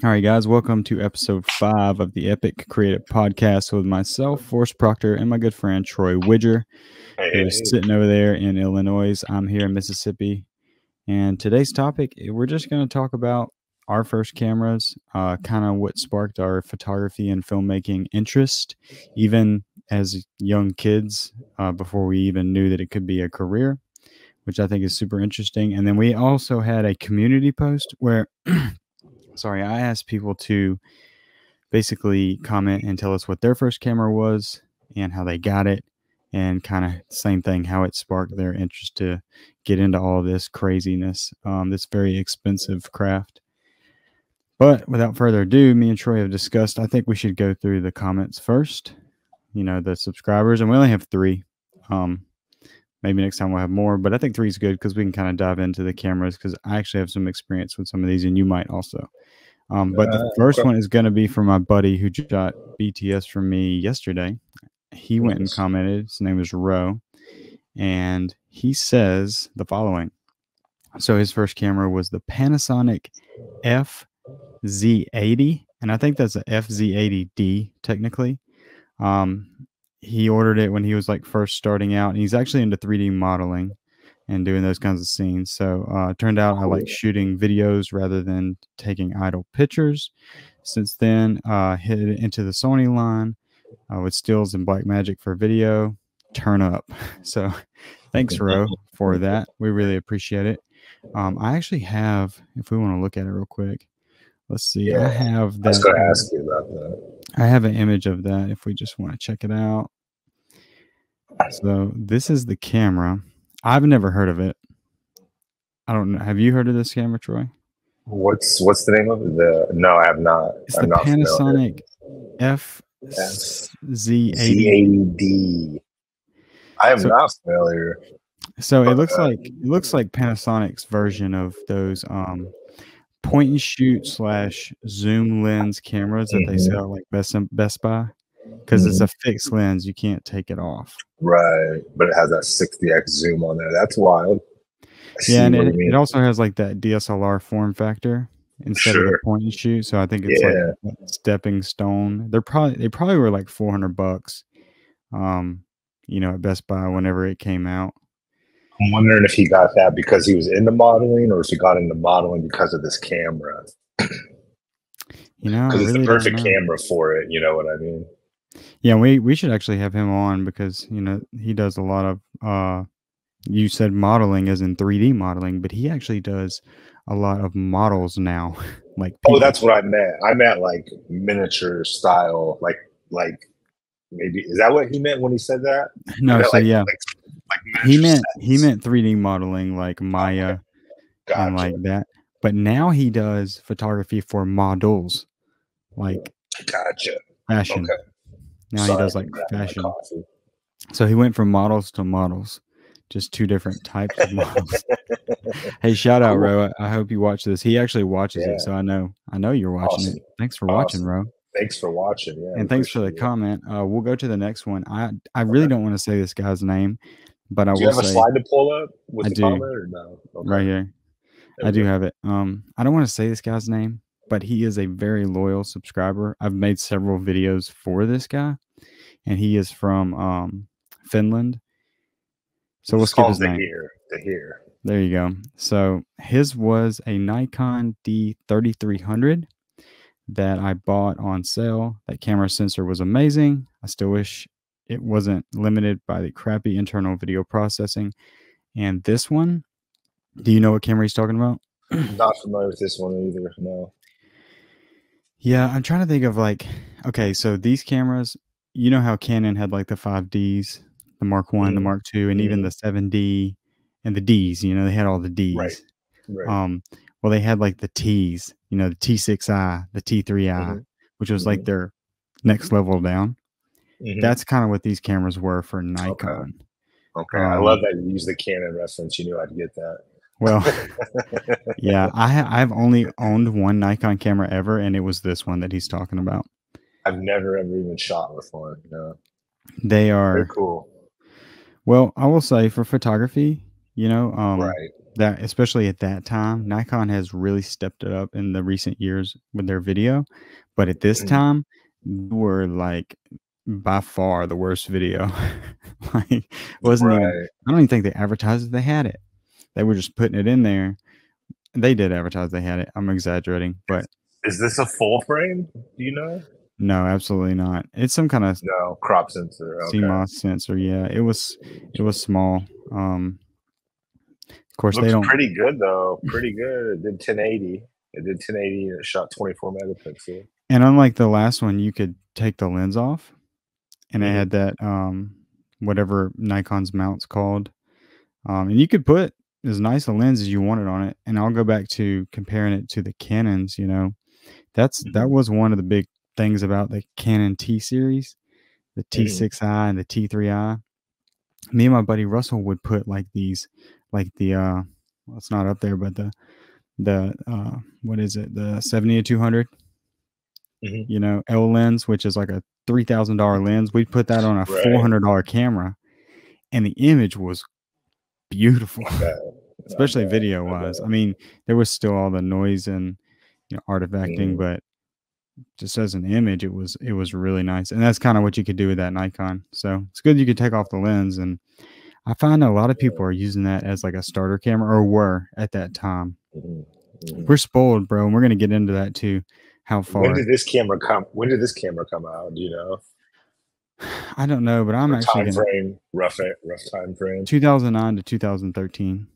All right, guys, welcome to episode 5 of the Epoch Creative Podcast with myself, Forrest, Proctor, and my good friend Troy Widger, who's sitting over there in Illinois. I'm here in Mississippi. And today's topic, we're just going to talk about our first cameras, kind of what sparked our photography and filmmaking interest, even as young kids, before we even knew that it could be a career, which I think is super interesting. And then we also had a community post where I asked people to basically comment and tell us what their first camera was and how they got it, and kind of same thing, how it sparked their interest to get into all this craziness, this very expensive craft. But without further ado, me and Troy have discussed, I think we should go through the comments first, the subscribers, and we only have 3. Maybe next time we'll have more, but I think 3 is good because we can kind of dive into the cameras, because I actually have some experience with some of these, and you might also. But the first one is going to be from my buddy who got BTS from me yesterday. He went and commented. His name is Ro, and he says the following. So his first camera was the Panasonic FZ80, and I think that's a FZ80D technically. He ordered it when he was like first starting out, and he's actually into 3D modeling and doing those kinds of scenes. So it turned out I like shooting videos rather than taking idle pictures. Since then, hit it into the Sony line with stills and Blackmagic for video. Turn up. So thanks, Ro, for that. We really appreciate it. I actually have, if we want to look at it real quick, let's see. Yeah, I have that. I was going to ask you about that. I have an image of that if we just want to check it out. So this is the camera. I've never heard of it. I don't know. Have you heard of this camera, Troy? What's the name of it? No, I have not. It's the Panasonic FZ80D. I am not familiar. So it looks like Panasonic's version of those point and shoot / zoom lens cameras that they sell like Best Buy, because it's a fixed lens, you can't take it off. Right, but it has that 60x zoom on there. That's wild. Yeah, and it also has like that DSLR form factor instead of the point and shoot. So I think it's like a stepping stone. They probably were like $400, at Best Buy whenever it came out. I'm wondering if he got that because he was into modeling, or if he got into modeling because of this camera. Because it's the perfect camera for it. You know what I mean? Yeah, we should actually have him on, because he does a lot of you said modeling as in 3D modeling, but he actually does a lot of models now. Like that's what I meant. I meant like miniature style, like maybe, is that what he meant when he said that? No, so yeah. He meant 3D modeling, like Maya and like that. But now he does photography for models, like fashion. Okay. Now he does like fashion. So he went from models to models, just 2 different types of models. Hey, shout out, Ro. I hope you watch this. He actually watches it, so I know you're watching it. Thanks for watching, Ro. Thanks for watching. Yeah, and thanks for the comment. We'll go to the next one. I really don't want to say this guy's name, but I will say. Do you have a slide to pull up with the comment, or no? Okay. Right here. I do have it. I don't want to say this guy's name, but he is a very loyal subscriber. I've made several videos for this guy, and he is from Finland. So we'll skip his name. There you go. So his was a Nikon D3300 that I bought on sale. That camera sensor was amazing. I still wish it wasn't limited by the crappy internal video processing. And this one, do you know what camera he's talking about? Not familiar with this one either, no. Yeah, I'm trying to think of okay, so these cameras, you know how Canon had like the 5Ds, the Mark 1, the Mark 2, and even the 7D and the Ds, they had all the Ds. Right. Well, they had like the Ts, the T6i, the T3i, which was like their next level down. That's kind of what these cameras were for Nikon. Okay. I love that you used the Canon reference. You knew I'd get that. Well, yeah, I've only owned one Nikon camera ever, and it was this one that he's talking about. I've never ever even shot with one. No. They are very cool. Well, I will say for photography, right. that, especially at that time, Nikon has really stepped it up in the recent years with their video. But at this time, they were like by far the worst video. Like, wasn't even, I don't even think they advertised that they had it. They were just putting it in there. They did advertise they had it. I'm exaggerating, but is this a full frame? Do you know? no, absolutely not. It's some kind of crop sensor. CMOS sensor. Yeah, it was small. Of course, Looks they don't. Pretty good though. Pretty good. It did 1080. It did 1080 and it shot 24 megapixel. And unlike the last one, you could take the lens off, and it had that whatever Nikon's mount's called, and you could put as nice a lens as you wanted on it. And I'll go back to comparing it to the Canons. You know, that was one of the big things about the Canon T series, the T6i and the T3i. Me and my buddy Russell would put like these, like the well, it's not up there, but the what is it, the 70-200, you know, L lens, which is like a $3,000 lens. We'd put that on a $400 camera, and the image was beautiful, especially video wise. I mean, there was still all the noise and, you know, artifacting, but just as an image, it was really nice. And that's kind of what you could do with that Nikon. So it's good you could take off the lens. And I find a lot of people are using that as like a starter camera, or were at that time. We're spoiled, bro, and we're going to get into that too. How far? When did this camera come out? Do you know? I don't know, but I'm actually time frame, rough time frame. 2009 to 2013.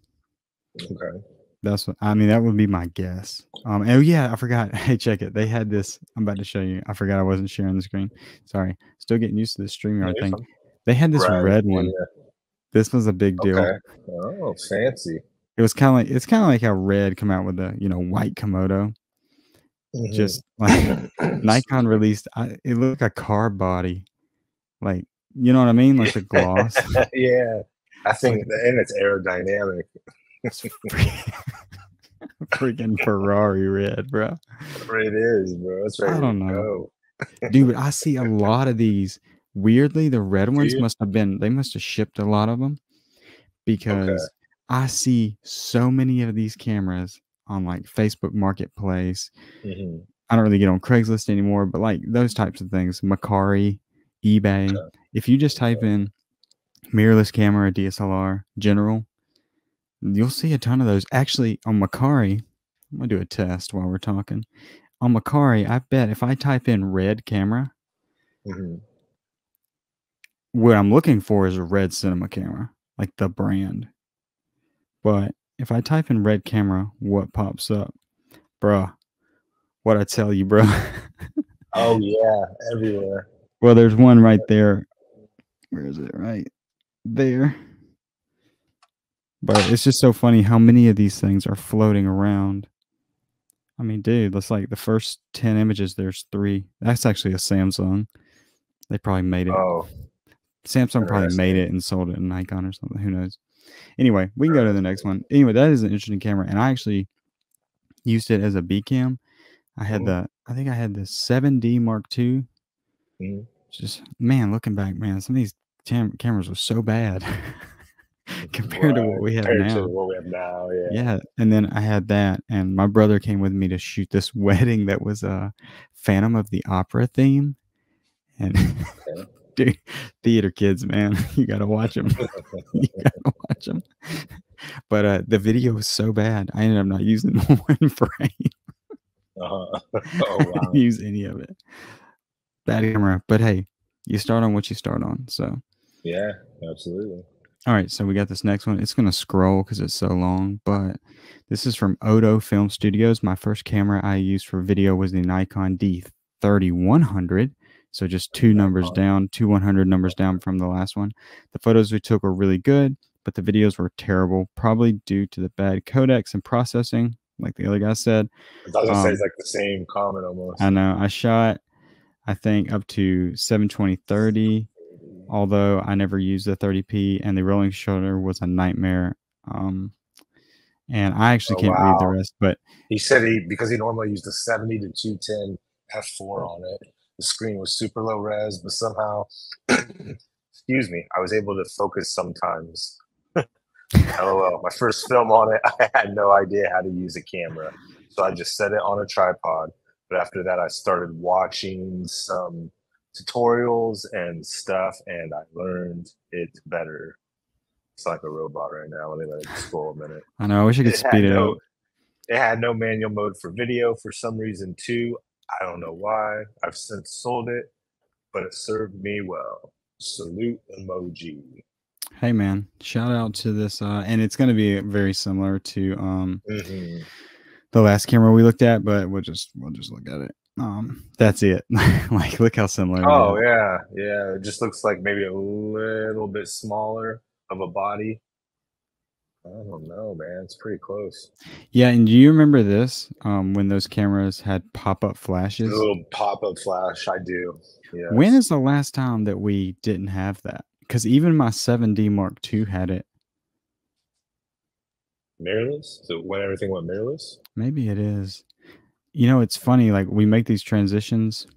Okay. That's what I mean. That would be my guess. Oh yeah, I forgot. Hey, check it. They had this. I'm about to show you. I forgot I wasn't sharing the screen. Sorry. Still getting used to the StreamYard thing. They had this red one. Yeah. This was a big deal. Okay. Oh, fancy. It was kind of like how Red come out with the, you know, white Komodo. Just like Nikon released, it looked like a car body, like, you know what I mean, like the gloss. Yeah, I think, and it's aerodynamic. It's freaking Ferrari red, bro. It is, bro. It's ready. I don't know, dude. But I see a lot of these. Weirdly, the red ones must have shipped a lot of them, because I see so many of these cameras on like Facebook Marketplace. I don't really get on Craigslist anymore, but like those types of things, Macari, eBay. If you just type in mirrorless camera, DSLR, general, you'll see a ton of those. Actually, on Macari, I'm gonna do a test while we're talking. On Macari, I bet if I type in red camera, what I'm looking for is a red cinema camera, like the brand. But if I type in red camera, what pops up? Bruh, what I tell you, bro. Oh, yeah, everywhere. Well, there's one right there. Where is it? Right there. But it's just so funny how many of these things are floating around. I mean, dude, that's like the first 10 images, there's 3. That's actually a Samsung. They probably made it. Oh. Samsung probably made it and sold it in Nikon or something. Who knows? Anyway, we can go to the next one. Anyway, that is an interesting camera, and I actually used it as a B cam. I had I think I had the 7D Mark II. Just, man, looking back, man, some of these cameras were so bad compared to what we have now. Yeah. And then I had that, and my brother came with me to shoot this wedding that was a Phantom of the Opera theme. And dude, theater kids, man, you gotta watch them. You gotta watch them. But the video was so bad, I ended up not using one frame. Oh, wow. I didn't use any of it. Bad camera, but hey, you start on what you start on. So yeah, absolutely. All right, so we got this next one. It's gonna scroll because it's so long, but this is from Odo Film Studios. My first camera I used for video was the Nikon D3100. So just 2 numbers down, 2 100 numbers down from the last one. The photos we took were really good, but the videos were terrible, probably due to the bad codecs and processing, like the other guy said. I was gonna say it's like the same comment almost. I know. I shot, I think, up to 720/30, although I never used the 30p, and the rolling shutter was a nightmare. And I actually can't read the rest, but he said because he normally used a 70 to 210 f4 on it. The screen was super low res, but somehow, excuse me, I was able to focus sometimes. LOL. My first film on it, I had no idea how to use a camera. So I just set it on a tripod. But after that, I started watching some tutorials and stuff, and I learned it better. It's like a robot right now. Let me let it scroll a minute. I know. I wish I could speed it up. It had no manual mode for video for some reason, too. I don't know why. I've since sold it, but it served me well. Salute emoji. Hey man, shout out to this, and it's going to be very similar to the last camera we looked at, but we'll just look at it. That's it. Like, look how similar. Oh yeah, it just looks like maybe a little bit smaller of a body. I don't know, man. It's pretty close. Yeah, and do you remember this? When those cameras had pop-up flashes? A little pop-up flash, I do. Yeah. When is the last time that we didn't have that? Because even my 7D Mark II had it. Mirrorless? So when everything went mirrorless? Maybe it is. You know, it's funny. Like, we make these transitions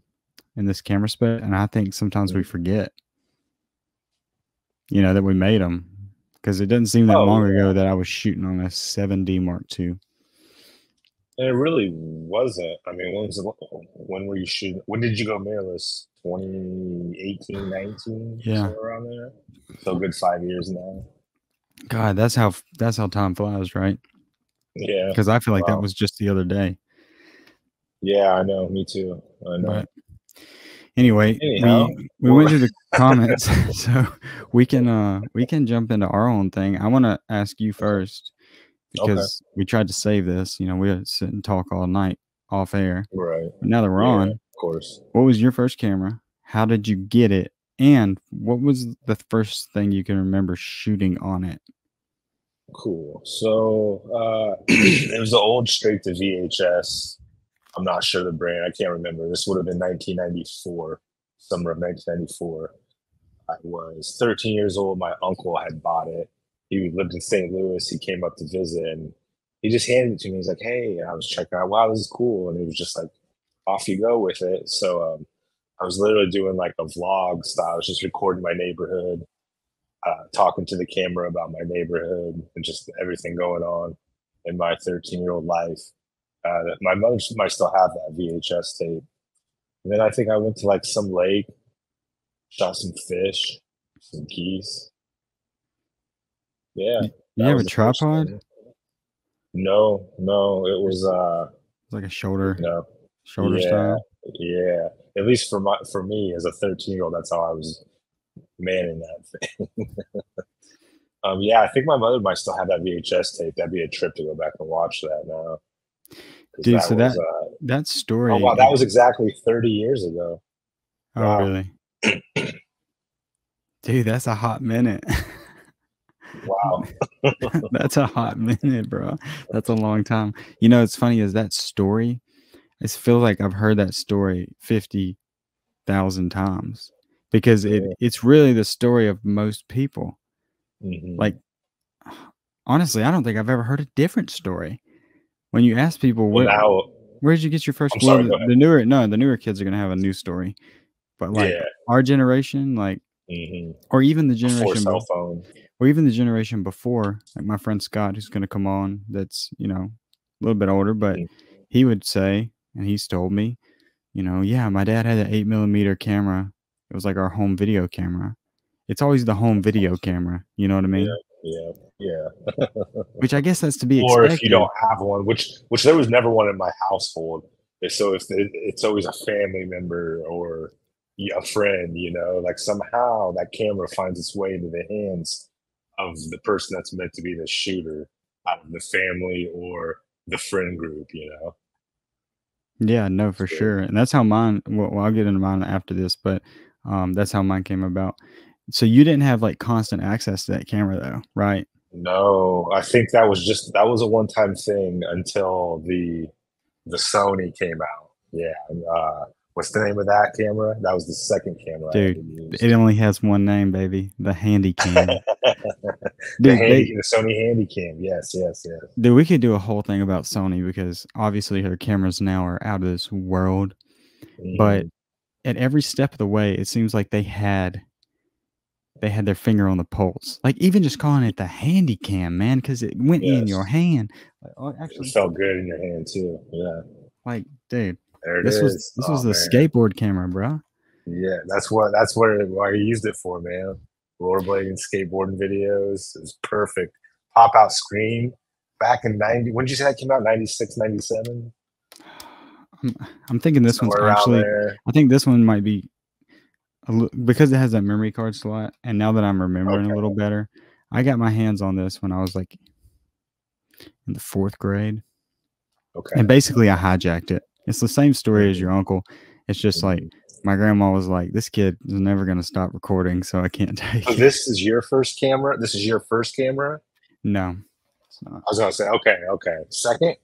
in this camera spec, and I think sometimes we forget, you know, that we made them. Because it doesn't seem that long ago that I was shooting on a 7D Mark II. And it really wasn't. I mean, when were you shooting? When did you go mirrorless? 2018, 19? Yeah. Somewhere around there? So good 5 years now. God, that's how time flies, right? Yeah. Because I feel like that was just the other day. Yeah, I know. Me too. I know. But anyway, we went through the comments, so we can jump into our own thing. I want to ask you first because we tried to save this. You know, we had to sit and talk all night off air. Right. But now that we're on, of course. What was your first camera? How did you get it? And what was the first thing you can remember shooting on it? Cool. So it was the old straight to VHS. I'm not sure the brand. I can't remember. This would have been 1994, summer of 1994. I was 13 years old. My uncle had bought it. He lived in St. Louis. He came up to visit, and he just handed it to me. He's like, hey, and I was checking out, wow, this is cool. And he was just like, off you go with it. So I was literally doing like a vlog style. I was just recording my neighborhood, talking to the camera about my neighborhood and just everything going on in my 13-year-old life. My mother might still have that VHS tape. And then I think I went to like some lake, shot some fish, some geese. Yeah. You have a tripod? No, it was like a shoulder yeah, style. Yeah. At least for me as a 13-year-old, that's how I was manning that thing. Yeah, I think my mother might still have that VHS tape. That'd be a trip to go back and watch that now. Dude, so that story. Oh wow, that was exactly 30 years ago. Oh wow. Really? Dude, that's a hot minute. Wow. That's a hot minute, bro. That's a long time. You know, it's funny is that story. It feels like I've heard that story 50,000 times because it's really the story of most people. Like, honestly, I don't think I've ever heard a different story. When you ask people, where did you get your first? The newer kids are gonna have a new story, but like our generation, like, or even the generation cell phone, or even the generation before, like my friend Scott, who's gonna come on, that's a little bit older, but he would say, and he's told me, yeah, my dad had an 8mm camera. It was like our home video camera. It's always the home video camera. You know what I mean? Yeah. Which I guess that's to be expected. Or if you don't have one, which there was never one in my household. So if it's always a family member or a friend, like somehow that camera finds its way into the hands of the person that's meant to be the shooter out of the family or the friend group, Yeah, no, for sure. And that's how mine, well, I'll get into mine after this, but that's how mine came about. So you didn't have like constant access to that camera though, right? No, I think that was a one-time thing until the Sony came out. Yeah. What's the name of that camera? That was the second camera. Dude, it only has one name, baby. The Handycam. The Sony Handycam. Yes. Dude, we could do a whole thing about Sony because obviously her cameras now are out of this world. But at every step of the way, it seems like they had they had their finger on the pulse. Like even just calling it the Handycam, man, because it went in your hand. Like, oh, actually, it felt good in your hand too. Yeah. Like, dude, there it this is. was the skateboard camera, bro. Yeah, that's why I used it for, man. Rollerblading, skateboarding videos is perfect. Pop out screen back in 90. When did you say that came out? 96, 97? I'm thinking this one's actually. I think this one might be because it has that memory card slot. And now that I'm remembering a little better, I got my hands on this when I was like in the 4th grade. Okay. And basically, I hijacked it. It's the same story as your uncle. It's just like my grandma was like, "This kid is never going to stop recording, so I can't take it." This is your first camera? This is your first camera? No. I was going to say, okay. Second?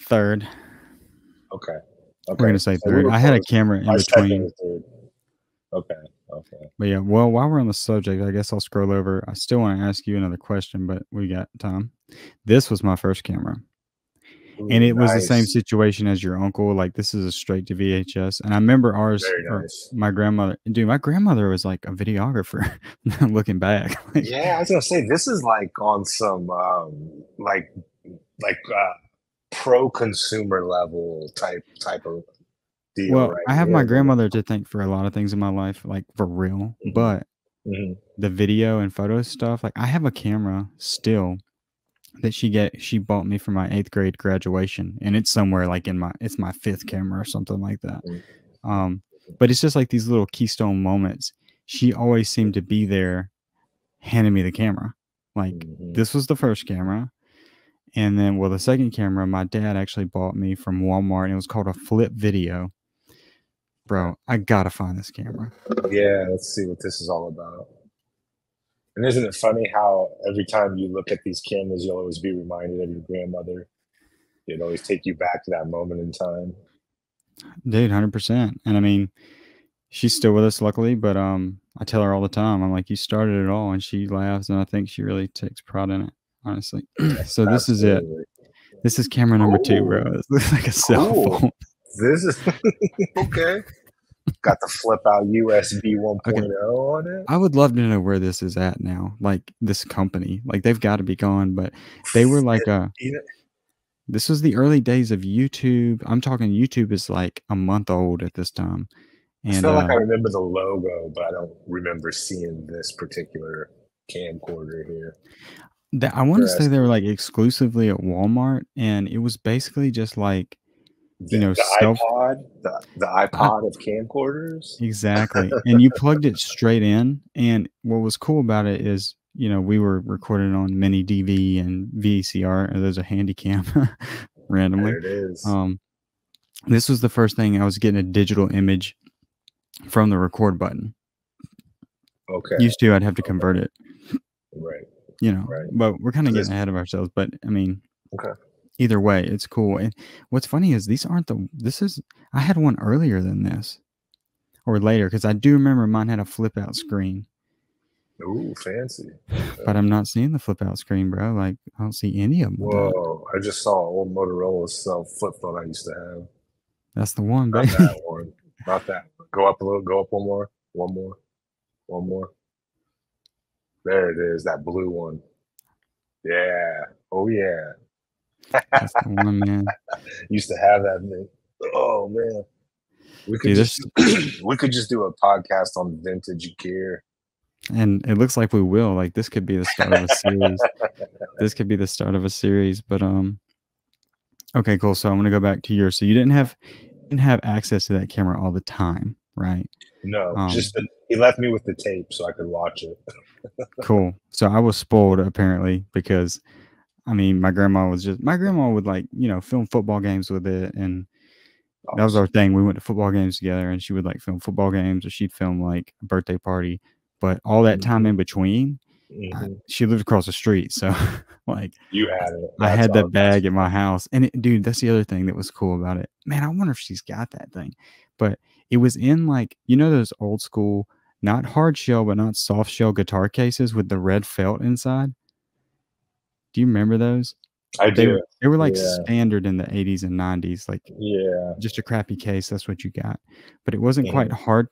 Third. Okay. We're going to say third. I had a camera in between. Okay. But yeah, well, while we're on the subject, I guess I'll scroll over. I still want to ask you another question, but we got time. This was my first camera. Ooh, and it was the same situation as your uncle. Like, this is a straight to VHS. And I remember ours, my grandmother, dude, my grandmother was like a videographer looking back. Yeah, I was going to say, this is like on some pro consumer level type of deal. Well, I have my grandmother to thank for a lot of things in my life, like for real. But the video and photo stuff, like I have a camera still that she bought me for my 8th grade graduation, and it's somewhere like it's my 5th camera or something like that. But it's just like these little keystone moments. She always seemed to be there handing me the camera. Like this was the first camera. And then, well, the second camera, my dad actually bought me from Walmart, and it was called a flip video. Bro, I gotta find this camera. Yeah, let's see what this is all about. And isn't it funny how every time you look at these cameras, you'll always be reminded of your grandmother? It'd always take you back to that moment in time. Dude, 100%. And I mean, she's still with us, luckily, but I tell her all the time, I'm like, you started it all, and she laughs, and I think she really takes pride in it, honestly. So this is it. This is camera number 2, bro. It looks like a cell phone. This is okay. Got the flip out USB 1.0 on it. I would love to know where this is at now. Like this company, like they've got to be gone, but they were like this was the early days of YouTube. I'm talking YouTube is like a month old at this time. And I feel like I remember the logo, but I don't remember seeing this particular camcorder here. I want to say they were like exclusively at Walmart, and it was basically just like the iPod of camcorders. Exactly. And you plugged it straight in. And what was cool about it is, we were recording on mini DV and VCR, or there's a Handycam randomly. There it is. This was the first thing I was getting a digital image from the record button. Okay. Used to, I'd have to convert it. Right. But we're kind of getting ahead of ourselves. But I mean, either way, it's cool. And what's funny is I had one earlier than this, or later, because I do remember mine had a flip out screen. Ooh, fancy. But I'm not seeing the flip out screen, bro. Like, I don't see any of them. Whoa, I just saw an old Motorola flip phone I used to have. That's the one, baby. Not that one. Not that. Go up a little. Go up one more. One more. There it is. That blue one. Yeah. Oh, yeah. That's the one, man. Used to have that, man. Oh, man. We could just do a podcast on vintage gear. And it looks like we will. Like, this could be the start of a series. But okay, cool. So I'm gonna go back to yours. So you didn't have access to that camera all the time, right? No, he left me with the tape so I could watch it. Cool. So I was spoiled apparently, because I mean, my grandma would like, film football games with it, and that was our thing. We went to football games together, and she would like film football games, or she'd film like a birthday party. But all that time in between, she lived across the street, so like you had it. I had that bag at my house, and dude, that's the other thing that was cool about it. Man, I wonder if she's got that thing. But it was in like, those old school, not hard shell but not soft shell guitar cases with the red felt inside. Do you remember those? I do. They were like standard in the 80s and 90s, like yeah, just a crappy case. That's what you got. But it wasn't quite hard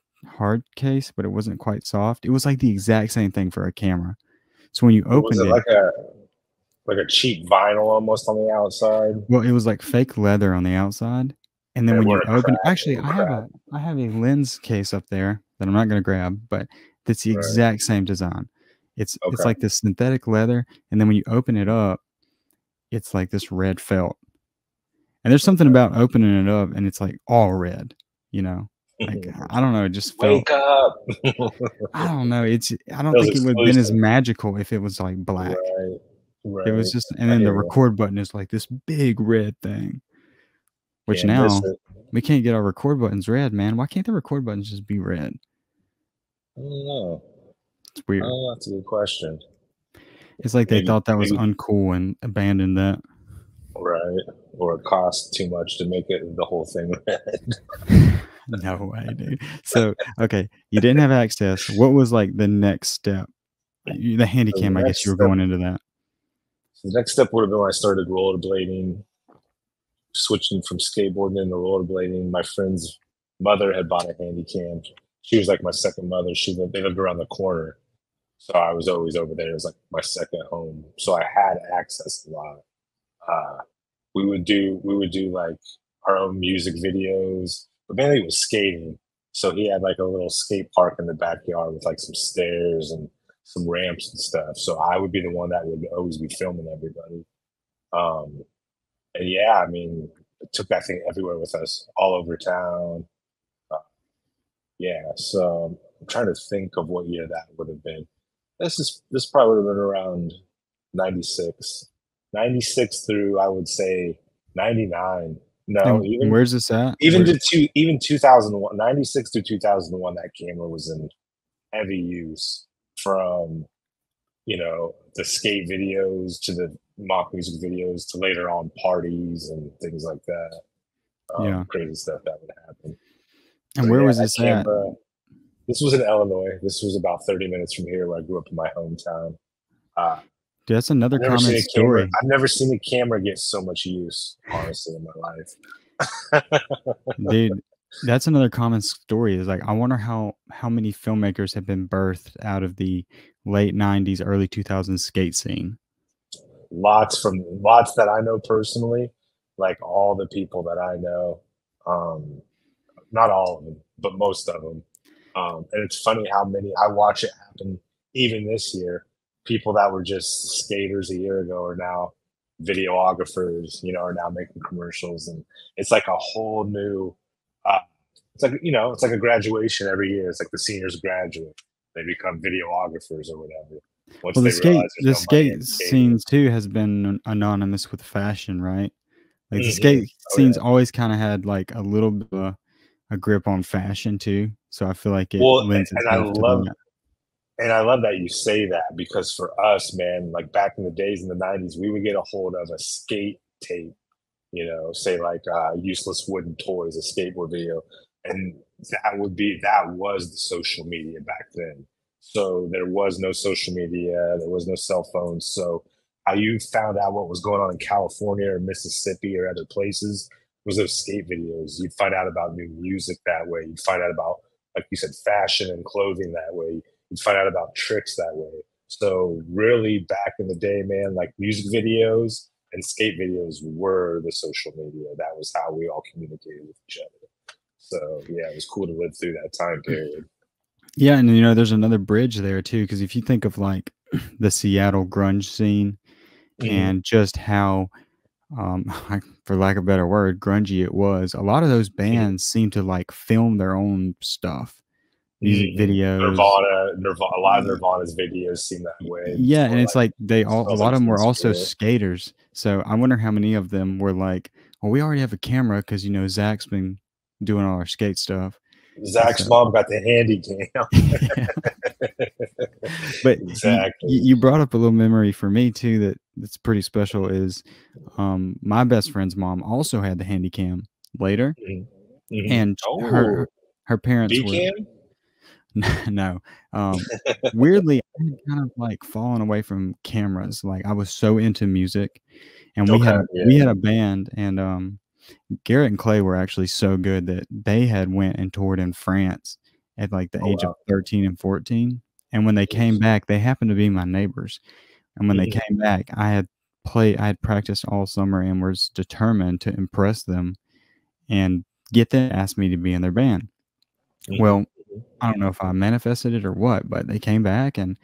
case, but it wasn't quite soft. It was like the exact same thing for a camera. So when you opened it, like a cheap vinyl almost on the outside. Well, it was like fake leather on the outside. And then when you open it, actually I have a lens case up there that I'm not going to grab, but it's the exact same design. It's like this synthetic leather, and then when you open it up, it's like this red felt. And there's something about opening it up and it's like all red, you know. Like I don't know, it just felt. Wake up! I don't know. I don't think it would have been as magical if it was like black. Right. It was just, and then the record button is like this big red thing. Which now we can't get our record buttons red, man. Why can't the record buttons just be red? I don't know. It's weird. That's a good question. It's like they thought that was uncool and abandoned that. Right. Or it cost too much to make it the whole thing red. No way, dude. So, okay, you didn't have access. What was like the next step? The Handycam, I guess you were going into that. So the next step would have been when I started rollerblading, switching from skateboarding into rollerblading. My friend's mother had bought a Handycam. She was like my second mother. They lived around the corner. So I was always over there. It was like my second home. So I had access a lot. We would do like our own music videos, but mainly it was skating. So he had like a little skate park in the backyard with like some stairs and some ramps and stuff. So I would be the one that would always be filming everybody. And yeah, I mean, it took that thing everywhere with us, all over town. So I'm trying to think of what year that would have been. This probably would have been around 96 through, I would say, 99. No, even where's this at? Even 2001, 96 through 2001, that camera was in heavy use, from the skate videos to the mock music videos to later on parties and things like that. Crazy stuff that would happen. And where was this at? This was in Illinois. This was about 30 minutes from here, where I grew up in my hometown. Dude, that's another common story. I've never seen a camera get so much use, honestly, in my life. Dude, that's another common story. Is like, I wonder how many filmmakers have been birthed out of the late 90s, early 2000s skate scene. Lots that I know personally, like all the people that I know. Not all of them, but most of them. And it's funny how many I watch it happen even this year. People that were just skaters a year ago are now videographers, are now making commercials. And it's like a whole new, it's like a graduation every year. It's like the seniors graduate. They become videographers or whatever. Well, the skate scene too has been anonymous with fashion, right? Like the skate scene's always kind of had like a little bit of a grip on fashion too. So I feel like it lends itself to that. And I love that you say that, because for us, man, like back in the days in the 90s, we would get a hold of a skate tape, say like Useless Wooden Toys, a skateboard video. And that was the social media back then. So there was no social media, there was no cell phones. So how you found out what was going on in California or Mississippi or other places was those skate videos. You'd find out about new music that way. You'd find out about, like you said, fashion and clothing that way. You'd find out about tricks that way. So really back in the day, man, like music videos and skate videos were the social media. That was how we all communicated with each other. So yeah, it was cool to live through that time period. Yeah, and there's another bridge there too, because if you think of like the Seattle grunge scene and just how, for lack of a better word, grungy it was, a lot of those bands seem to like film their own stuff. Music videos, Nirvana, a lot of Nirvana's videos seem that way. Yeah, and it's like a lot of them were also skaters. So I wonder how many of them were like, well, we already have a camera because Zach's been doing all our skate stuff. Zach's mom got the Handycam. But exactly, you brought up a little memory for me too that's pretty special. Is my best friend's mom also had the Handycam later, and her parents were. No. Weirdly, I had kind of like fallen away from cameras. Like I was so into music and we had a band, and Garrett and Clay were actually so good that they had went and toured in France at like the age of 13 and 14. And when they came back, they happened to be my neighbors. And when they came back, I had practiced all summer and was determined to impress them and get them to ask me to be in their band. Well, I don't know if I manifested it or what, but they came back and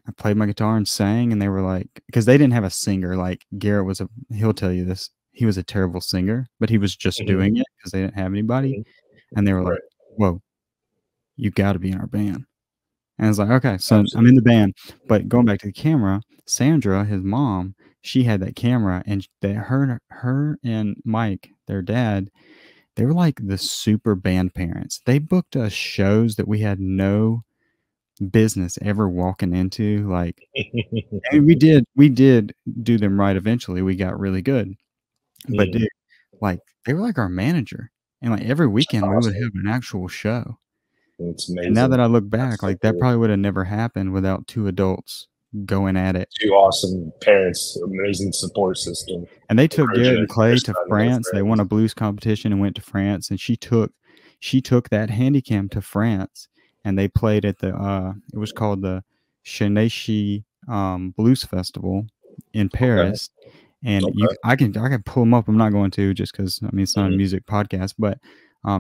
I played my guitar and sang, and they were like, because they didn't have a singer. Like Garrett he'll tell you this, he was a terrible singer, but he was just doing it because they didn't have anybody. And they were like, whoa, you got to be in our band. And I was like, okay, so I'm in the band. But going back to the camera, Sandra, his mom, she had that camera, and her and Mike, their dad, they were like the super band parents. They booked us shows that we had no business ever walking into. Like, and we did do them right eventually. We got really good. But dude, like, they were like our manager. And like every weekend we would have an actual show. It's amazing. And now that I look back, like that probably would have never happened without two adults going at it. Two awesome parents, amazing support system. And they took Garrett and Clay to France. They won a blues competition and went to France. And she took that Handycam to France, and they played at the it was called the Cherished Blues Festival in Paris. And I can pull them up. I'm not going to, just because I mean it's not a music podcast, but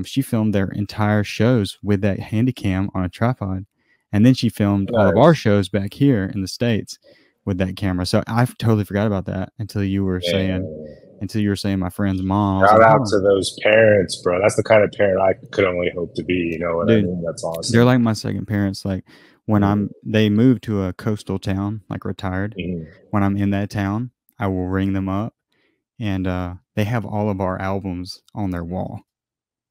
she filmed their entire shows with that Handycam on a tripod. And then she filmed all of our shows back here in the States with that camera. So I totally forgot about that until you were saying my friend's mom. Shout out to those parents, bro. That's the kind of parent I could only hope to be. You know what I mean? That's awesome. They're like my second parents. Like when they moved to a coastal town, like retired. When I'm in that town, I will ring them up, and they have all of our albums on their wall.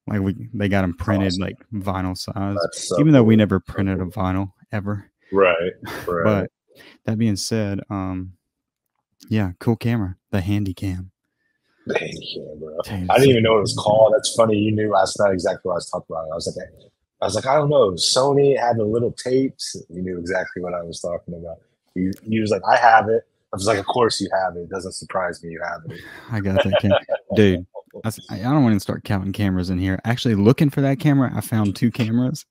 Like they got them printed like vinyl size, even though we never printed a vinyl ever. Right. But that being said, yeah, cool camera, the Handycam. The Handycam, bro. I didn't even know what it was called. That's funny. You knew last night exactly what I was talking about. I was like, I don't know. Sony had the little tapes. You knew exactly what I was talking about. He was like, I have it. I was like, of course you have it. It doesn't surprise me you have it. I got that camera, dude. I don't want to start counting cameras in here. Actually, looking for that camera, I found 2 cameras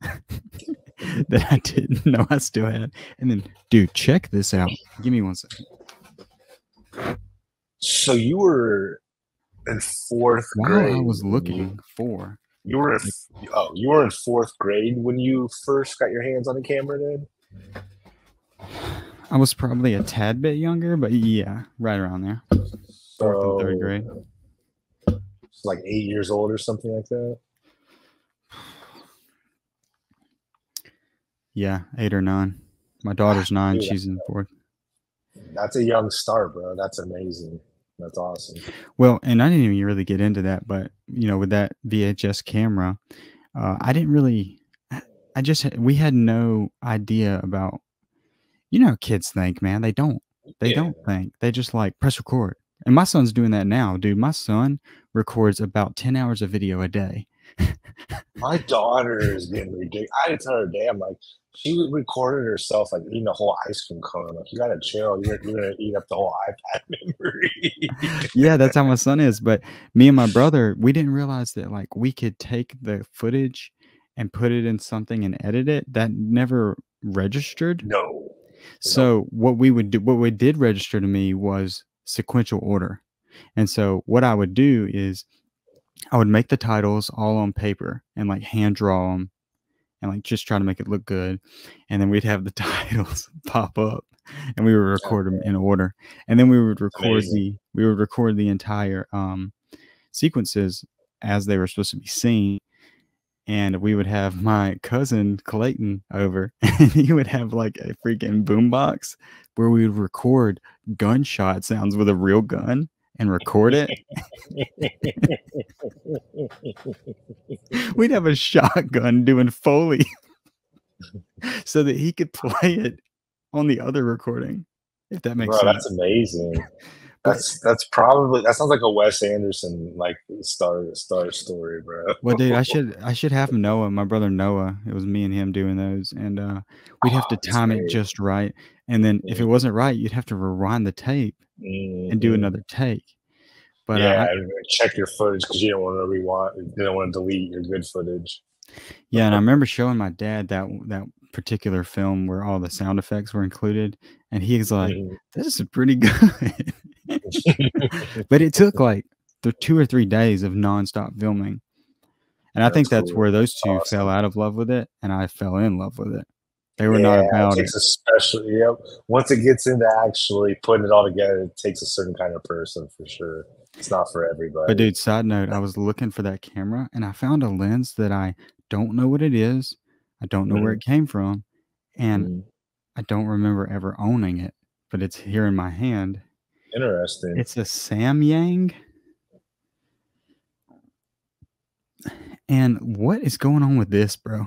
that I didn't know I still had. And then, dude, check this out. Give me 1 second. So you were in 4th grade. While I was looking for. You were in 4th grade when you first got your hands on a camera, then? I was probably a tad bit younger, but yeah, right around there. 4th and 3rd grade. Like 8 years old or something like that. Yeah, 8 or 9. My daughter's 9. Dude, she's in 4th. That's a young start, bro. That's amazing. That's awesome. Well, and I didn't even really get into that, but you know, with that VHS camera, I didn't really. We had no idea about. You know, how kids think, man. They don't think. They just like press record. And my son's doing that now, dude. My son records about 10 hours of video a day. My daughter is getting ridiculous. I had to tell her, damn, like, she recorded herself, like, eating a whole ice cream cone. Like, you got to chill. You're going to eat up the whole iPad memory. Yeah, that's how my son is. But me and my brother, we didn't realize that, like, we could take the footage and put it in something and edit it. That never registered. No. So what we did register to me was sequential order. And so what I would do is I would make the titles all on paper and like hand draw them and like just try to make it look good. And then we'd have the titles pop up and we would record them in order. And then we would record the entire sequences as they were supposed to be seen. And we would have my cousin Clayton over, and he would have like a freaking boombox where we would record gunshot sounds with a real gun and record it. We'd have a shotgun doing Foley so that he could play it on the other recording, if that makes sense. That's amazing. That sounds like a Wes Anderson like star story, bro. Well, dude, I should have Noah, my brother Noah. It was me and him doing those, and we'd have to time it just right. And then if it wasn't right, you'd have to rewind the tape and do another take. But check your footage because you don't want to rewind. You don't want to delete your good footage. Yeah, and I remember showing my dad that particular film where all the sound effects were included, and he was like, "This is pretty good." But it took like 2 or 3 days of nonstop filming, and I think that's where those two fell out of love with it, and I fell in love with it. They were not about it. Especially, once it gets into actually putting it all together, it takes a certain kind of person for sure. It's not for everybody. But dude, side note, I was looking for that camera, and I found a lens that I don't know what it is. I don't know where it came from, and I don't remember ever owning it, but it's here in my hand. Interesting. It's a Samyang. And what is going on with this, bro?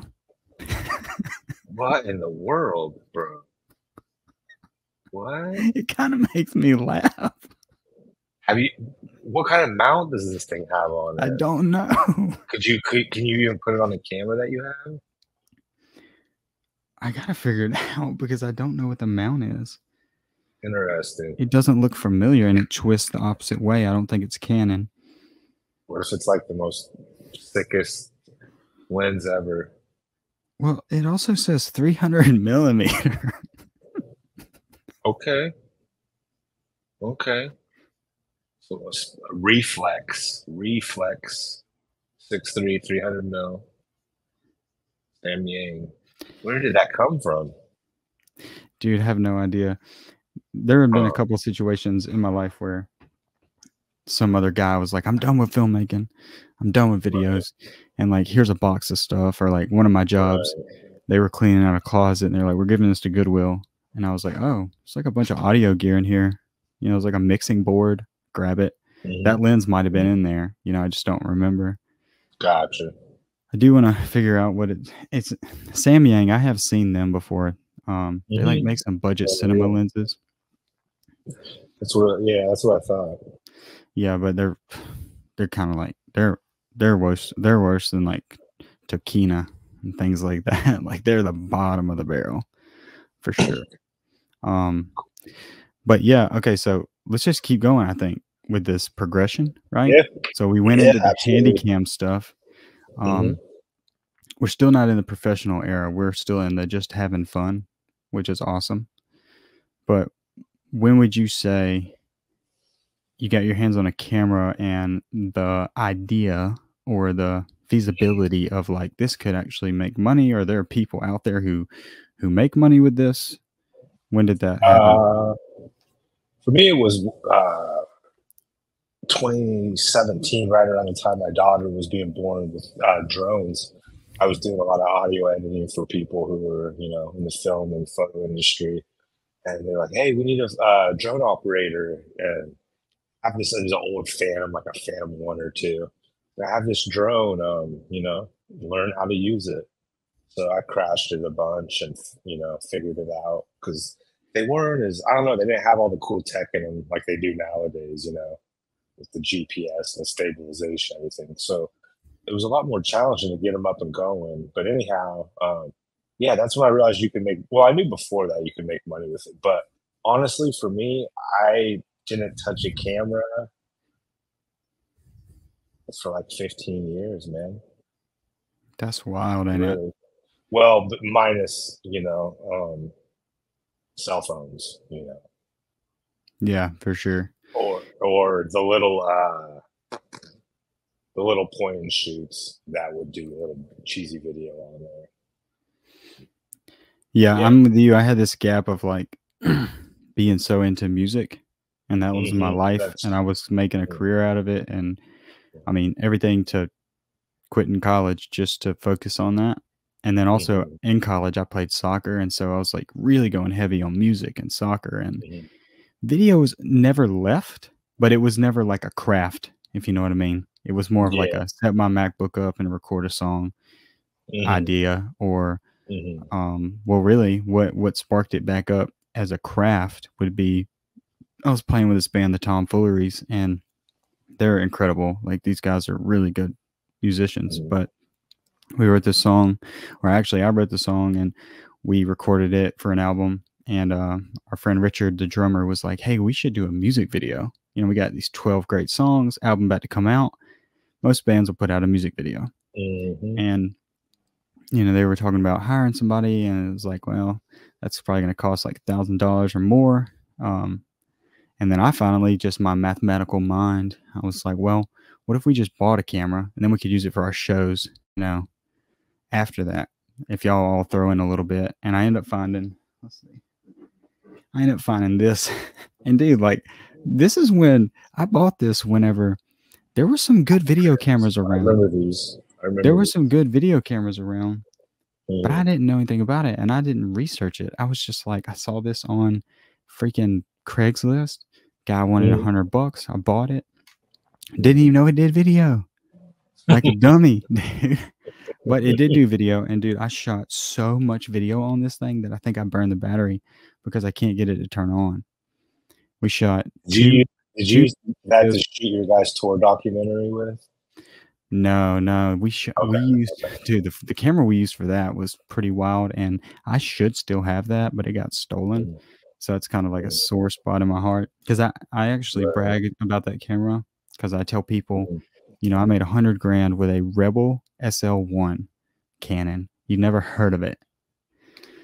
What in the world, bro? What? It kind of makes me laugh. What kind of mount does this thing have on it? I don't know. Can you even put it on the camera that you have? I gotta figure it out because I don't know what the mount is. Interesting. It doesn't look familiar and it twists the opposite way. I don't think it's Canon. What if it's like the most sickest lens ever? Well, it also says 300 millimeter. Okay. So reflex 6'3", 300 mil. Samyang. Where did that come from? Dude, I have no idea. There have been a couple of situations in my life where some other guy was like, I'm done with filmmaking. I'm done with videos. And like, here's a box of stuff. Or like one of my jobs, they were cleaning out a closet and they're like, we're giving this to Goodwill. And I was like, oh, it's like a bunch of audio gear in here. You know, it's like a mixing board. Grab it. That lens might have been in there. You know, I just don't remember. Gotcha. I do want to figure out what it's. Samyang, I have seen them before. They like make some budget cinema lenses. That's what I thought. Yeah, but they're kind of like they're worse than like Tokina and things like that. Like they're the bottom of the barrel for sure. But yeah, okay, so let's just keep going, I think, with this progression, right? Yeah. So we went into the Handycam stuff. We're still not in the professional era. We're still in the just having fun, which is awesome. But when would you say you got your hands on a camera and the idea or the feasibility of like, this could actually make money, or there are people out there who make money with this? When did that happen? For me, it was 2017, right around the time my daughter was being born, with drones. I was doing a lot of audio editing for people who were, in the film and photo industry. And they're like, hey, we need a drone operator. And I have this, it was an old Phantom, like a Phantom 1 or 2. I have this drone, learn how to use it. So I crashed it a bunch and, figured it out, because they weren't I don't know, they didn't have all the cool tech in them like they do nowadays, with the GPS and the stabilization, everything. So it was a lot more challenging to get them up and going. But anyhow, that's when I realized you can make, well, I knew before that you could make money with it. But honestly, for me, I didn't touch a camera for like 15 years, man. That's wild, ain't it? Well, but minus, cell phones, Yeah, for sure. Or the little point and shoots that would do a little cheesy video on there. Yeah, I'm with you. I had this gap of like being so into music, and that was my life, and I was making a career out of it, and I mean everything to quitting college just to focus on that. And then also in college, I played soccer, and so I was like really going heavy on music and soccer, and videos never left, but it was never like a craft, if you know what I mean. It was more of like a set my MacBook up and record a song idea, or well, really what sparked it back up as a craft would be, I was playing with this band, the Tomfooleries, and they're incredible. Like these guys are really good musicians, but we wrote this song, or actually I wrote the song and we recorded it for an album, And our friend Richard, the drummer, was like, hey, we should do a music video. You know, we got these 12 great songs, album about to come out. Most bands will put out a music video. And, you know, they were talking about hiring somebody, and it was like, well, that's probably going to cost like $1,000 or more. And then I finally, just my mathematical mind, I was like, well, what if we just bought a camera and then we could use it for our shows, you know, after that, if y'all all throw in a little bit. And I end up finding, this. And dude, like, this is when I bought this, whenever there were some good video cameras around. I remember these. There were some good video cameras around, but I didn't know anything about it, and I didn't research it. I was just like, I saw this on freaking Craigslist. Guy wanted $100. I bought it. Didn't even know it did video. Like a dummy, dude. But it did do video, and dude, I shot so much video on this thing that I think I burned the battery because I can't get it to turn on. We shot. Did you use that to shoot your guys' tour documentary with? No, we used, dude, the camera we used for that was pretty wild, and I should still have that, but it got stolen. So it's kind of like a sore spot in my heart, because I actually brag about that camera, because I tell people, you know, I made $100,000 with a Rebel SL1 Canon. You've never heard of it.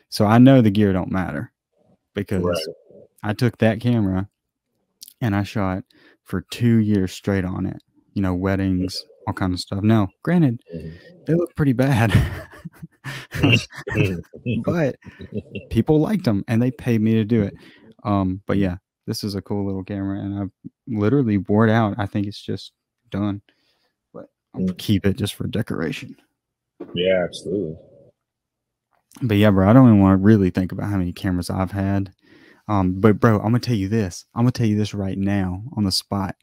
So I know the gear don't matter, because I took that camera and I shot for 2 years straight on it, you know, weddings, all kinds of stuff. Now, granted, they look pretty bad, but people liked them and they paid me to do it. But yeah, this is a cool little camera, and I've literally wore it out. I think it's just done, but I'll keep it just for decoration. Yeah, absolutely. But yeah, bro, I don't even want to really think about how many cameras I've had. But bro, I'm gonna tell you this. I'm gonna tell you this right now on the spot.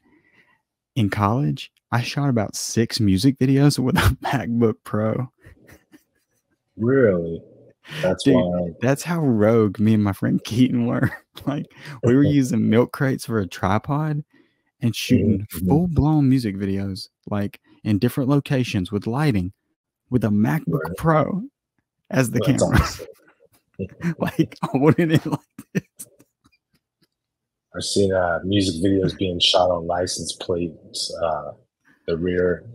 In college, I shot about 6 music videos with a MacBook Pro. Really? That's wild. That's how rogue me and my friend Keaton were. Like, we were using milk crates for a tripod and shooting full-blown music videos, like in different locations with lighting, with a MacBook Pro as the camera. Awesome. Like, I wanted it like this. I've seen music videos being shot on license plates, the rear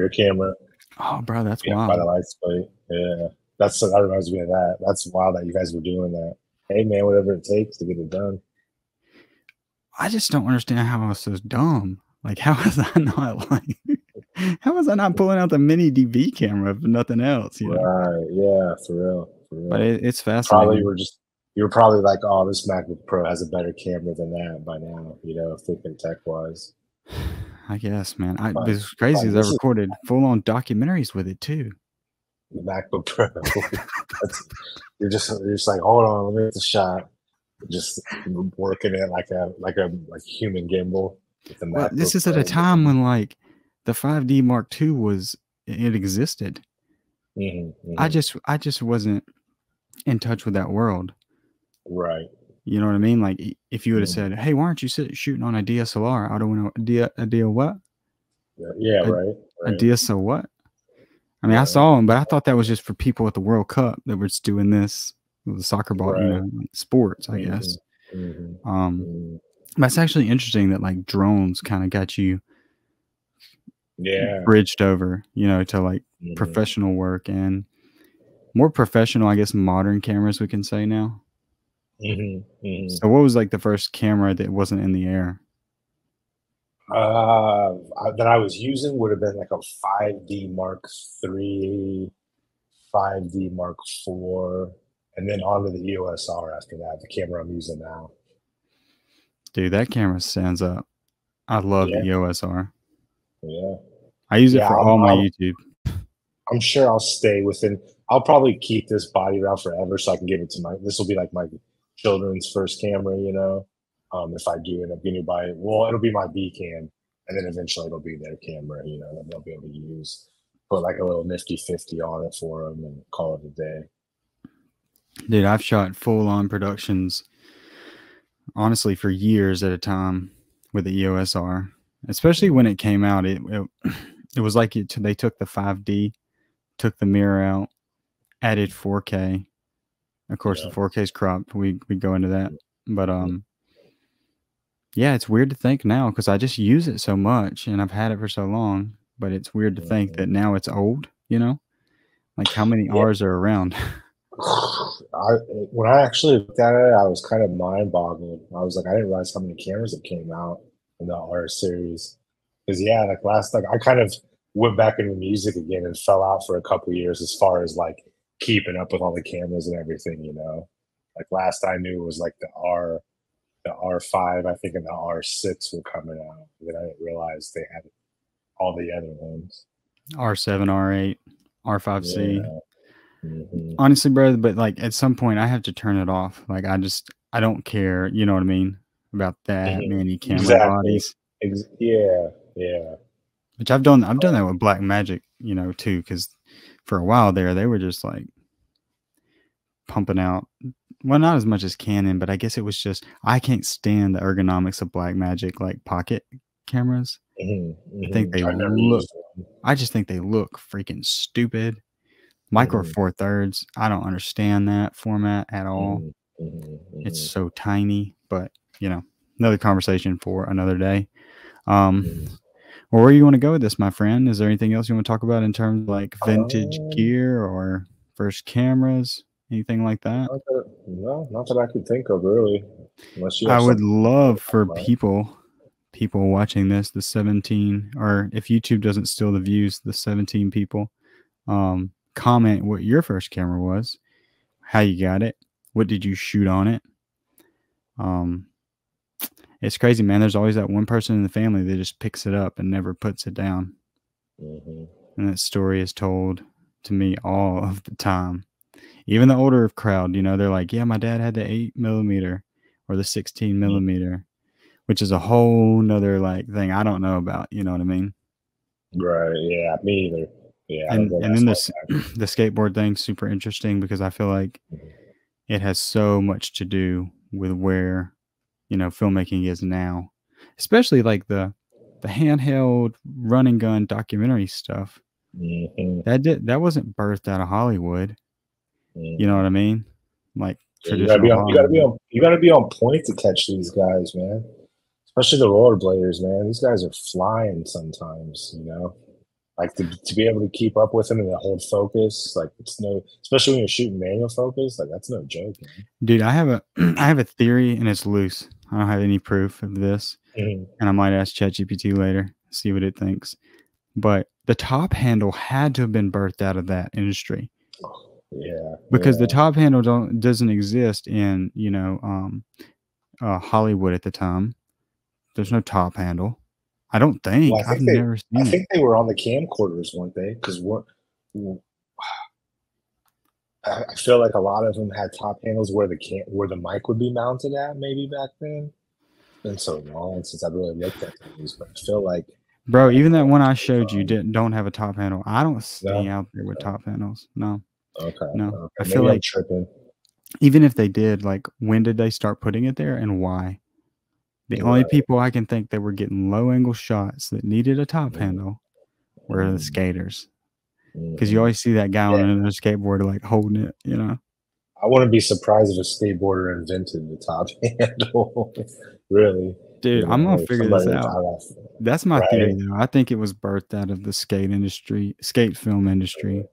camera. Oh, bro, that's wild. By the license plate. Yeah, that reminds me of that. That's wild that you guys were doing that. Hey, man, whatever it takes to get it done. I just don't understand how I was so dumb. Like, how was I not pulling out the mini DV camera if nothing else? You know? Right? Yeah, for real. But it's fascinating. You were probably like, oh, this MacBook Pro has a better camera than that by now, you know, thinking tech-wise. I guess, man. It's crazy is I recorded full-on documentaries with it, too. The MacBook Pro. You're just like, hold on, let me get the shot. Just working it like a human gimbal. With the well, this is at a time when, like, the 5D Mark II existed. I just wasn't in touch with that world. Right. You know what I mean? Like, if you would have said, hey, why aren't you shooting on a DSLR? I don't know. A DSLR what? Yeah, right. A DSLR what? I mean, I saw them, but I thought that was just for people at the World Cup that were just doing this with the soccer ball, you know, like sports, I guess. But it's actually interesting that, like, drones kind of got you bridged over, you know, to like professional work and more professional, I guess, modern cameras we can say now. So what was like the first camera that wasn't in the air? That I was using would have been like a 5D Mark III, 5D Mark IV, and then onto the EOS R after that, the camera I'm using now. Dude, that camera stands up. I love the EOS R. Yeah. I use it for all my YouTube. I'm sure I'll stay within. I'll probably keep this body around forever so I can give it to this will be like my children's first camera, you know, if I do end up getting to buy it. Well, it'll be my B cam, and then eventually it'll be their camera, you know, that they'll be able to use. Put like a little nifty 50 on it for them and call it a day. Dude, I've shot full-on productions, honestly, for years at a time with the EOS R. Especially when it came out, it was like they took the 5D, took the mirror out, added 4K, Of course, the 4K is cropped. We go into that, but yeah, it's weird to think now because I just use it so much and I've had it for so long. But it's weird to think that now it's old. You know, like how many R's are around? When I actually looked at it, I was kind of mind-boggled. I was like, I didn't realize how many cameras that came out in the R series. Because I kind of went back into music again and fell out for a couple of years as far as like keeping up with all the cameras and everything. You know, like last I knew was like the R5, I think, and the R6 were coming out. And then I didn't realize they had all the other ones. R7, R8, R5C. Yeah. Honestly, bro, but like at some point I have to turn it off. Like I don't care, you know what I mean, about that many camera bodies. Yeah. Which I've done that with Black Magic, you know, too, because for a while there they were just like pumping out, well, not as much as Canon, but I guess it was just I can't stand the ergonomics of Black Magic like pocket cameras. I think they I just think they look freaking stupid. Micro Four Thirds, I don't understand that format at all. It's so tiny, but you know, another conversation for another day. Well, where you want to go with this, my friend? Is there anything else you want to talk about in terms of like vintage gear or first cameras, anything like that? No, not that I could think of really. Unless you I would love for people watching this, the 17, or if YouTube doesn't steal the views, the 17 people, comment what your first camera was, how you got it, what did you shoot on it. It's crazy, man. There's always that one person in the family that just picks it up and never puts it down. And that story is told to me all of the time. Even the older crowd, you know, they're like, yeah, my dad had the 8mm or the 16mm, which is a whole nother like thing I don't know about, you know what I mean? Right. Yeah, me either. Yeah, and then the skateboard thing's super interesting because I feel like it has so much to do with where, you know, filmmaking is now, especially like the handheld run and gun documentary stuff. That wasn't birthed out of Hollywood. You know what I mean? Like traditional. You gotta be on point to catch these guys, man. Especially the rollerbladers, man. These guys are flying sometimes, you know. Like to be able to keep up with them and to hold focus, like especially when you're shooting manual focus, like that's no joke, man. Dude, I have a theory and it's loose. I don't have any proof of this, and I might ask ChatGPT later, see what it thinks. But the top handle had to have been birthed out of that industry. Yeah, because the top handle doesn't exist in, you know, Hollywood at the time. There's no top handle. I don't think. Well, I've never seen it. I think they were on the camcorders, weren't they? Because I feel like a lot of them had top handles where the mic would be mounted at. Maybe back then. It's been so long since I've really looked at these, but I feel like, bro, even that one I showed you don't have a top handle. I don't stay out there with top handles. No. Okay. No. Okay. I feel like even if they did, like, when did they start putting it there and why? The only people I can think that were getting low angle shots that needed a top handle were the skaters. Because you always see that guy on another skateboard like holding it, you know. I wouldn't be surprised if a skateboarder invented the top handle. Really. Dude, I'm gonna figure this out. That's my theory though. I think it was birthed out of the skate film industry.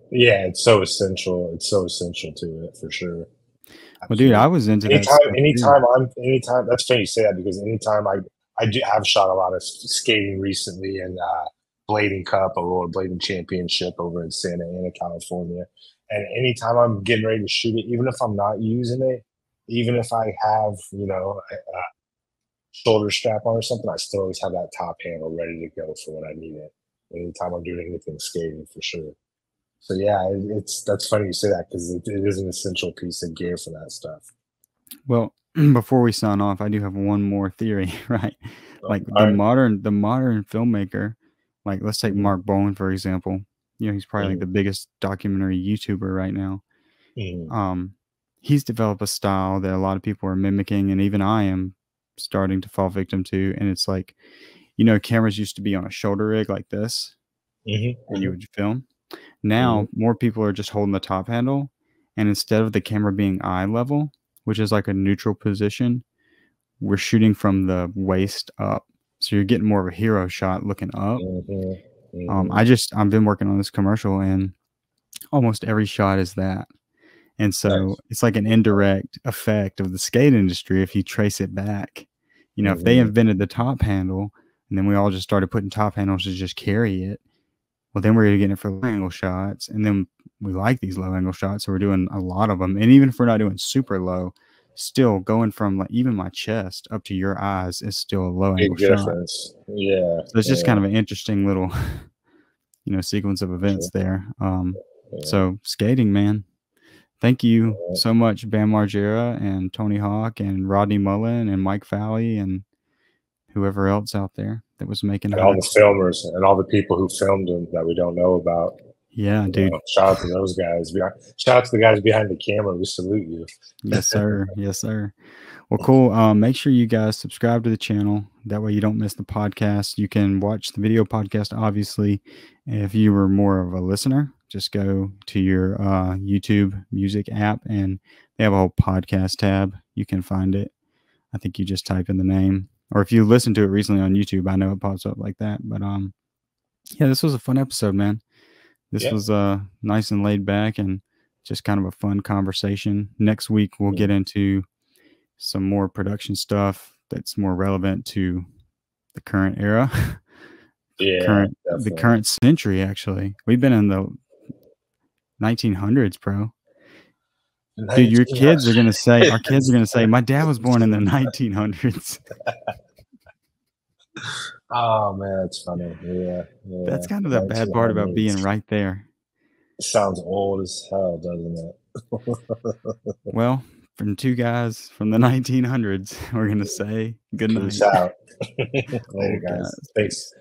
Yeah, it's so essential. It's so essential to it for sure. Well, dude, I was into that. Anytime. That's funny you say that because anytime I have shot a lot of skating recently and Blading Cup, a roller blading championship over in Santa Ana, California. And anytime I'm getting ready to shoot it, even if I'm not using it, even if I have, you know, a shoulder strap on or something, I still always have that top handle ready to go for when I need it. Anytime I'm doing anything skating, for sure. So yeah, that's funny you say that because it is an essential piece of gear for that stuff. Well, before we sign off, I do have one more theory, right? Like the modern filmmaker, like let's take Mark Bowen for example. You know, he's probably like the biggest documentary YouTuber right now. He's developed a style that a lot of people are mimicking, and even I am starting to fall victim to. And it's like, you know, cameras used to be on a shoulder rig like this, and you would film. Now more people are just holding the top handle And instead of the camera being eye level, which is like a neutral position, we're shooting from the waist up. So you're getting more of a hero shot looking up. I've been working on this commercial, and almost every shot is that. And so it's like an indirect effect of the skate industry if you trace it back. You know, if they invented the top handle and then we all just started putting top handles to just carry it, well, then we're getting it for low angle shots. And then we like these low angle shots, so we're doing a lot of them. And even if we're not doing super low, still going from like even my chest up to your eyes is still a low angle shot. Yeah. So it's just kind of an interesting little, sequence of events there. So skating, man. Thank you so much, Bam Margera and Tony Hawk and Rodney Mullen and Mike Fowley and whoever else out there that was making and all the filmers and all the people who filmed them that we don't know about. Yeah, dude. Shout out to those guys. Shout out to the guys behind the camera. We salute you. Yes, sir. Yes, sir. Well, cool. Make sure you guys subscribe to the channel. That way you don't miss the podcast. You can watch the video podcast, obviously. If you were more of a listener, just go to your YouTube music app and they have a whole podcast tab. You can find it. I think you just type in the name. Or if you listen to it recently on YouTube, I know it pops up like that. But yeah, this was a fun episode, man. This was nice and laid back and just kind of a fun conversation. Next week, we'll get into some more production stuff that's more relevant to the current era. The current century, actually. We've been in the 1900s, bro. Dude, your kids are going to say, our kids are going to say, my dad was born in the 1900s. Oh, man, that's funny. Yeah. That's kind of the bad part about being right there. It sounds old as hell, doesn't it? Well, from two guys from the 1900s, we're going to say good night. Peace out. Later, guys. Thanks.